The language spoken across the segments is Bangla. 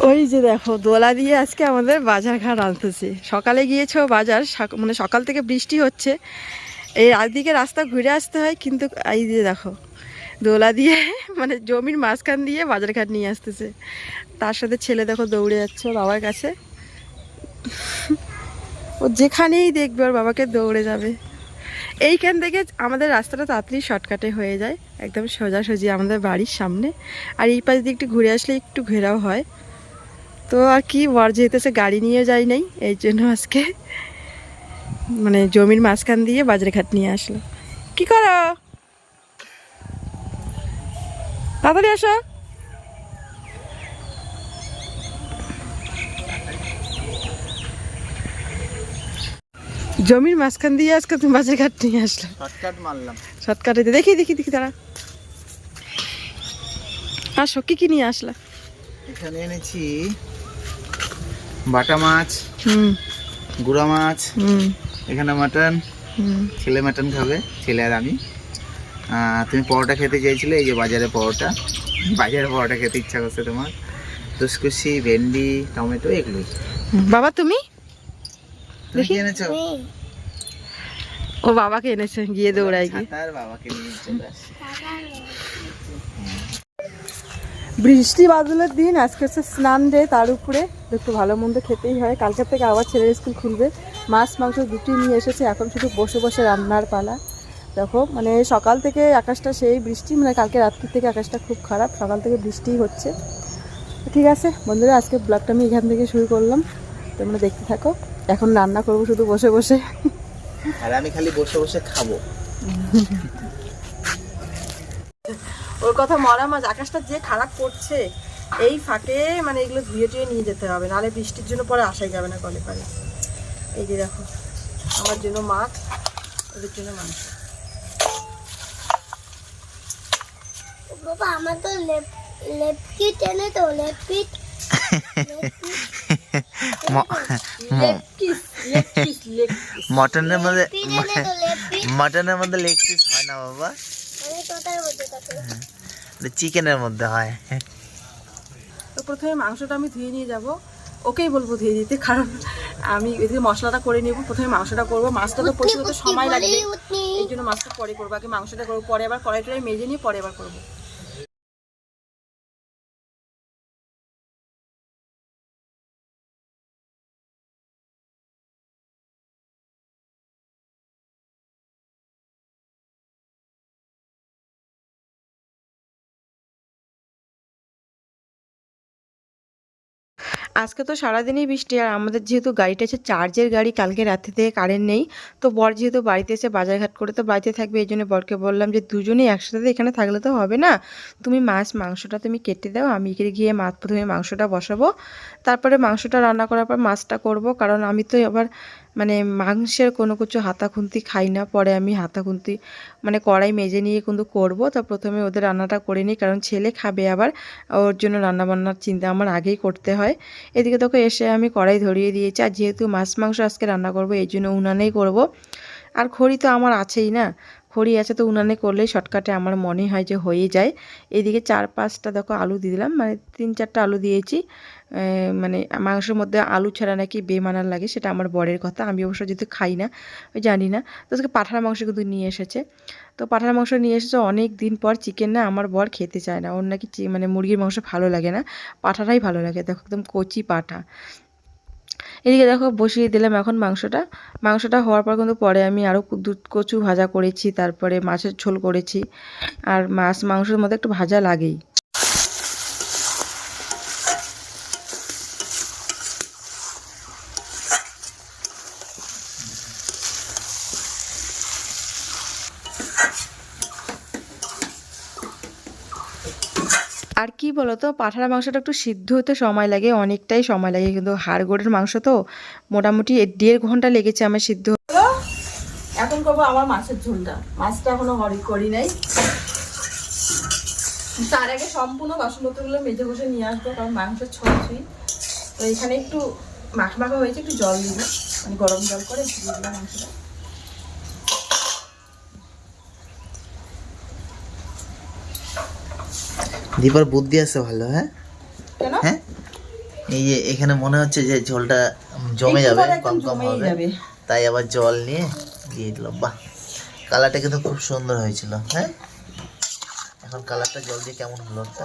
ওই যে দেখো দোলা দিয়ে আজকে আমাদের বাজার ঘাট আনতেছে। সকালে গিয়েছো বাজার, মানে সকাল থেকে বৃষ্টি হচ্ছে, এই দিকে রাস্তা ঘুরে আসতে হয়, কিন্তু এই যে দেখো দোলা দিয়ে মানে জমির মাঝখান দিয়ে বাজার ঘাট নিয়ে আসতেছে। তার সাথে ছেলে দেখো দৌড়ে যাচ্ছে ওর বাবার কাছে। ও যেখানেই দেখবে ওর বাবাকে দৌড়ে যাবে। এইখান থেকে আমাদের রাস্তাটা তাড়াতাড়ি শর্টকাটে হয়ে যায়, একদম সোজাসুজি আমাদের বাড়ির সামনে। আর এই পাশ দিয়ে একটু ঘুরে আসলে একটু ঘেরাও হয়। তো আর কি, বর যেতেছে গাড়ি নিয়ে যাই নাই, এই জন্য আজকে মানে জমির মাঝখান দিয়ে বাজার ঘাট নিয়ে আসলো। কি করো, তাড়াতাড়ি আসো। জমির মাঝখান দিয়ে আজকে তুমি বাজার ঘাট নিয়ে আসলো। শর্টকাট মারলাম। শর্টকাটে দেখি দেখি দেখি তারা আসো, কি কি নিয়ে আসলা? এখানে এনেছি বাটা মাছ, গুঁড়া মাছ, এখানে মাটন। ছেলে মাটন খাবে, ছেলে আর আমি। তুমি পরোটা খেতে চাইছিলে, এই যে বাজারে পরোটা। বাজারে পরোটা খেতে ইচ্ছা করছে তোমার। কুসকুসি, ভেন্ডি, টমেটো, এগুলোই। বাবা তুমি তুমি কি এনেছো? ও বাবাকে এনেছে, গিয়ে দৌড়াই গিয়ে তার বাবাকে নিয়ে চলে আসে। বৃষ্টি বাদলের দিন, আজকে হচ্ছে স্নান ডে, তার উপরে একটু ভালো মন্দ খেতেই হয়। কালকের থেকে আবার ছেলের স্কুল খুলবে, মাছ মাংস দুটি নিয়ে এসেছে। এখন শুধু বসে বসে রান্নার পালা। দেখো মানে সকাল থেকে আকাশটা সেই বৃষ্টি, মানে কালকে রাত্রি থেকে আকাশটা খুব খারাপ, সকাল থেকে বৃষ্টিই হচ্ছে। ঠিক আছে বন্ধুরা, আজকে ব্লগটা আমি এখান থেকে শুরু করলাম, তোমরা দেখতে থাকো। এখন রান্না করবো শুধু বসে বসে, আর আমি খালি বসে বসে খাবো। ওর কথা মরা মাছ, আকাশটা যে খারাপ করছে, এই ফাঁকে মানে এগুলো ধুয়ে টুয়ে নিয়ে যেতে হবে, নাহলে বৃষ্টির জন্য পরে আসাই যাবে না কলে পারে। এই যে দেখো আমার জন্য মাছ, ওদের জন্য মাংস। বাবা আমার তো লেফট কিট এনে তো লেফট কিট মটনের মধ্যে লেগ পিস হয় না বাবা, চিকেনের মধ্যে হয়। তো প্রথমে মাংসটা আমি ধুয়ে নিয়ে যাব, ওকেই বলবো ধুয়ে দিতে, কারণ আমি এদিকে মশলাটা করে নেব। প্রথমে মাংসটা করবো, মাছটা তো প্রচুর তো সময় লাগবে, এই জন্য মাছটা পরে করবো। আগে মাংসটা করবো, পরে আবার কড়াই টড়াই মেজে নিয়ে পরে আবার করবো। আজকে তো সারাদিনই বৃষ্টি, আর আমাদের যেহেতু গাড়িটা হচ্ছে চার্জের গাড়ি, কালকে রাত্রি থেকে কারেন্ট নেই। তো বর যেহেতু বাড়িতে এসে বাজারঘাট করে তো বাড়িতে থাকবে, এই জন্য বরকে বললাম যে দুজনেই একসাথে এখানে থাকলে তো হবে না, তুমি মাংসটা তুমি কেটে দাও, আমি গিয়ে প্রথমে মাংসটা বসাবো, তারপরে মাংসটা রান্না করার পর মাছটা করব। কারণ আমি তো আবার মানে মাংসের কোনো কিছু হাতাখুন্তি খাই না, পরে আমি হাতাখুন্তি মানে কড়াই মেজে নিয়ে কিন্তু করবো। তো প্রথমে ওদের রান্নাটা করে নিই, কারণ ছেলে খাবে, আবার ওর জন্য রান্নাবান্নার চিন্তা আমার আগেই করতে হয়। এদিকে তোকে এসে আমি কড়াই ধরিয়ে দিয়েছি, আর যেহেতু মাছ মাংস আজকে রান্না করব, এই জন্য উনানেই করব। আর খড়ি তো আমার আছেই না, খড়ি আছে, তো উনানে করলেই শর্টকাটে আমার মনে হয় যে হয়ে যায়। এদিকে 4-5টা দেখো আলু দিয়ে দিলাম, মানে 3-4টা আলু দিয়েছি। মানে মাংসের মধ্যে আলু ছাড়া নাকি বেমানার লাগে, সেটা আমার বরের কথা, আমি অবশ্য যেহেতু খাই না ওই জানি না। তো আজকে পাঁঠার মাংস কিন্তু নিয়ে এসেছে। তো পাঁঠার মাংস নিয়ে এসেছে অনেক দিন পর, চিকেন না আমার বর খেতে চায় না, ওর নাকি মানে মুরগির মাংস ভালো লাগে না, পাঁঠাটাই ভালো লাগে। দেখো একদম কচি পাঁঠা। এদিকে দেখো বসিয়ে দিলাম এখন মাংসটা হওয়ার পর কিন্তু পরে আমি আরও কচু ভাজা করেছি, তারপরে মাছের ঝোল করেছি। আর মাংসের মধ্যে একটু ভাজা লাগেই। আর কি বলতো, পাঁঠার মাংসটা একটু সিদ্ধ হতে সময় লাগে, অনেকটাই সময় লাগে, কিন্তু হাড়গোড়ের মাংস তো মোটামুটি 1.5 ঘন্টা লেগেছে আমার সিদ্ধ। এখন করবো আমার মাছের ঝোলটা, মাছটা এখনো করি নাই। তার আগে সম্পূর্ণ বাসনপত্রগুলো মেজে বসে নিয়ে আসবো, কারণ মাংসের ছোঁয়াছুঁই। তো এখানে একটু মাখা হয়েছে, একটু জল দিব, মানে গরম জল করে দিয়ে দিলাম মাংসটা। দীপার বুদ্ধি আছে ভালো। হ্যাঁ কেন? হ্যাঁ এই যে এখানে মনে হচ্ছে যে ঝোলটা জমে যাবে, কম কম হবে, তাই আবার জল নিয়ে দিয়ে দিলাম। বাহ, কালারটা কিন্তু খুব সুন্দর হয়েছিল। হ্যাঁ, এখন কালারটা জল দিয়ে কেমন হলো একটা?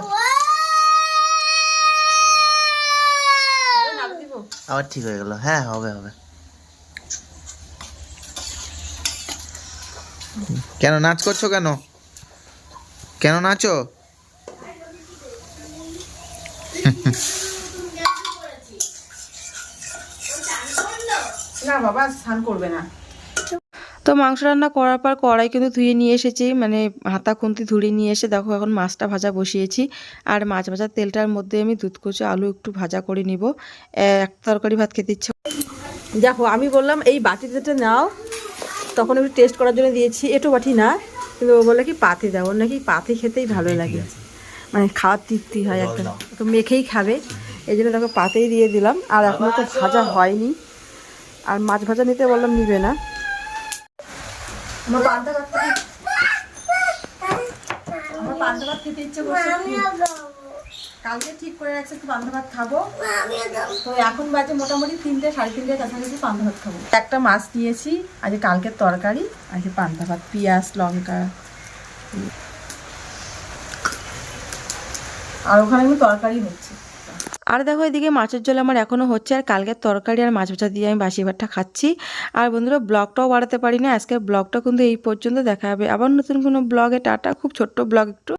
আবার ঠিক হয়ে গেল। হ্যাঁ, হবে হবে। কেন নাচ করছো? কেন কেন নাচো? না বাবা, স্নান করবে না। তো মাংস রান্না করার পর কড়াই কিন্তু ধুয়ে নিয়ে এসেছি, মানে হাতা খুন্তি ধুয়ে নিয়ে এসে দেখো এখন মাছটা ভাজা বসিয়েছি। আর মাছ ভাজার তেলটার মধ্যে আমি দুধ কুচি আলু একটু ভাজা করে নিব। এক তরকারি ভাত খেতে ইচ্ছে। দেখো আমি বললাম এই বাটিতে নাও, তখন একটু টেস্ট করার জন্য দিয়েছি। এটো বাটি না, কিন্তু ও বলে কি পাতে দাও, ওর নাকি পাতে খেতেই ভালো লাগে, মানে খাওয়ার তৃপ্তি হয় একটা, তো মেখেই খাবে, এই জন্য দেখো পাতেই দিয়ে দিলাম। আর এখনও তো ভাজা হয়নি, আর মাছ ভাজা নিতে বললাম নিবে না। আমার পান্তা ভাত খেতে ইচ্ছে করছে, কালকে ঠিক করে রাখছে একটু পান্তা ভাত খাবো। তো এখন বাজে মোটামুটি 3টে 3:30 কাছাকাছি পান্তা ভাত খাবো। একটা মাছ নিয়েছি, আজকে কালকের তরকারি, আজকে পান্তা ভাত, পেঁয়াজ লঙ্কা, আর ওখানে কিন্তু তরকারি হচ্ছে। আর দেখো এদিকে মাছের ঝোল আমার এখনও হচ্ছে, আর কালকের তরকারি আর মাছ ভাজা দিয়ে আমি বাসি ভাতটা খাচ্ছি। আর বন্ধুরা, ব্লগটাও বাড়াতে পারি না, আজকের ব্লগটা কিন্তু এই পর্যন্ত। দেখা হবে আবার নতুন কোনো ব্লগে। টাটা, খুব ছোট্ট ব্লগ একটু।